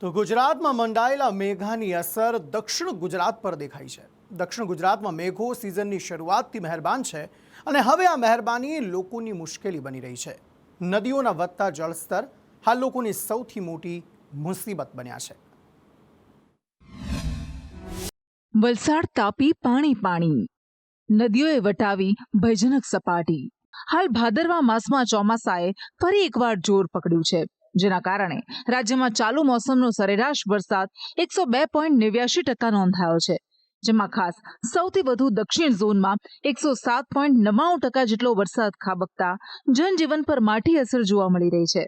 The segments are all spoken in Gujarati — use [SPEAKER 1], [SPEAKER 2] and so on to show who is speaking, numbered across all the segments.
[SPEAKER 1] તો ગુજરાતમાં મંડાયેલા મેઘાની અસર દક્ષિણ ગુજરાત પર દેખાઈ છે। દક્ષિણ ગુજરાતમાં મેઘો સિઝનની શરૂઆતથી મહેરબાન છે અને હવે આ મહેરબાની લોકોની મુશ્કેલી બની રહી છે। નદીઓના વધતા જળસ્તર હાલ લોકોની સૌથી મોટી મુસીબત બન્યા છે।
[SPEAKER 2] વલસાડ તાપી પાણી પાણી, નદીઓએ વટાવી ભયજનક સપાટી। હાલ ભાદરવા માસમાં ચોમાસાએ ફરી એકવાર જોર પકડ્યું છે, જેના કારણે રાજ્યમાં ચાલુ મોસમનો સરેરાશ વરસાદ 102.89% નોંધાયો છે, જેમાં ખાસ સૌથી વધુ દક્ષિણ ઝોનમાં 107.99% જેટલો વરસાદ ખાબકતા જનજીવન પર માઠી અસર જોવા મળી રહી છે।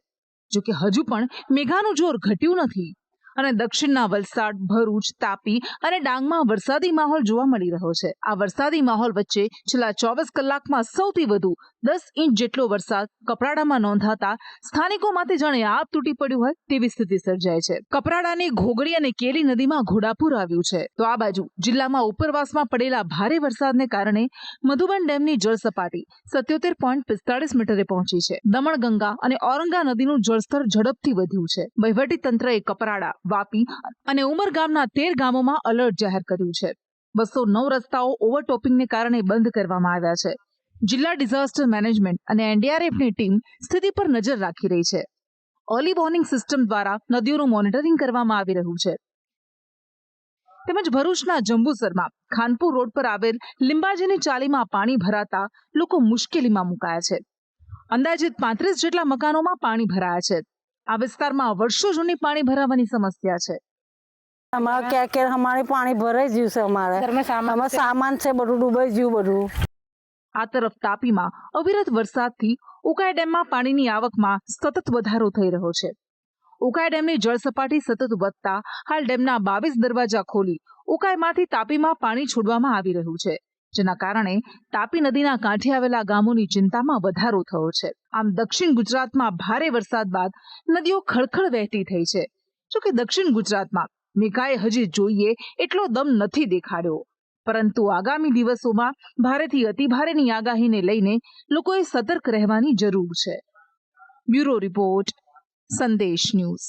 [SPEAKER 2] જોકે હજુ પણ મેઘાનું જોર ઘટ્યું નથી અને દક્ષિણના વલસાડ, ભરૂચ, તાપી અને ડાંગમાં વરસાદી માહોલ જોવા મળી રહ્યો છે। આ વરસાદી માહોલ વચ્ચે છેલ્લા 24 કલાકમાં સૌથી વધુ 10 ઇંચ જેટલો વરસાદ કપરાડામાં નોંધાતા સ્થાનિકોમાંથી જાણે આપ તૂટી પડ્યું હોય તેવી સ્થિતિ સર્જાય છે। કપરાડાની ઘોઘડી અને કેલી નદીમાં ઘોડાપૂર આવ્યું છે, તો આ બાજુ જિલ્લામાં ઉપરવાસમાં પડેલા ભારે વરસાદને કારણે મધુબન ડેમની જળ સપાટી 77.45 મીટરે પહોંચી છે। દમણગંગા અને ઔરંગા નદીનું જળસ્તર ઝડપથી વધ્યું છે। વહીવટી તંત્રએ કપરાડા, વાપી અને ઉમરગામના 13 ગામોમાં એલર્ટ જાહેર કર્યું છે। 209 રસ્તાઓ ઓવરટોપિંગને કારણે બંધ કરવામાં આવ્યા છે। જિલ્લા ડિઝાસ્ટર મેનેજમેન્ટ અને એનડીઆરએફની ટીમ સ્થિતિ પર નજર રાખી રહી છે। અર્લી વોર્નિંગ સિસ્ટમ દ્વારા નદીઓનું મોનિટરિંગ કરવામાં આવી રહ્યું છે। તેમજ ભરૂચના જંબુસરમાં ખાનપુર રોડ પર આવેલ લીંબાજીની ચાલીમાં પાણી ભરાતા લોકો મુશ્કેલીમાં મુકાયા છે। અંદાજિત 35 જેટલા મકાનોમાં પાણી ભરાયા છે। આ વિસ્તારમાં વર્ષો જૂની પાણી ભરાવાની સમસ્યા છે।
[SPEAKER 3] हमारे क्या हमारे पानी भराई गયું છે। અમારે સામાન છે બધું ડૂબાઈ ગયું બધું।
[SPEAKER 2] આ તરફ તાપીમાં અવિરત વરસાદથી ઉકાઈ ડેમમાં પાણીની આવકમાં સતત વધારો થઈ રહ્યો છે। ઉકાઈ ડેમની જળ સપાટી સતત વધતા હાલ ડેમના 22 દરવાજા ખોલી ઉકાઈમાંથી તાપીમાં પાણી છોડવામાં આવી રહ્યું છે, જેના કારણે તાપી નદીના કાંઠે આવેલા ગામોની ચિંતામાં વધારો થયો છે। આમ દક્ષિણ ગુજરાતમાં ભારે વરસાદ બાદ નદીઓ ખળખળ વહેતી થઈ છે। જોકે દક્ષિણ ગુજરાતમાં મેઘાએ હજી જોઈએ એટલો દમ નથી દેખાડ્યો, પરંતુ આગામી દિવસોમાં ભારેથી અતિભારેની આગાહીને લઈને લોકોએ સતર્ક રહેવાની જરૂર છે। બ્યુરો રિપોર્ટ, સંદેશ ન્યૂઝ।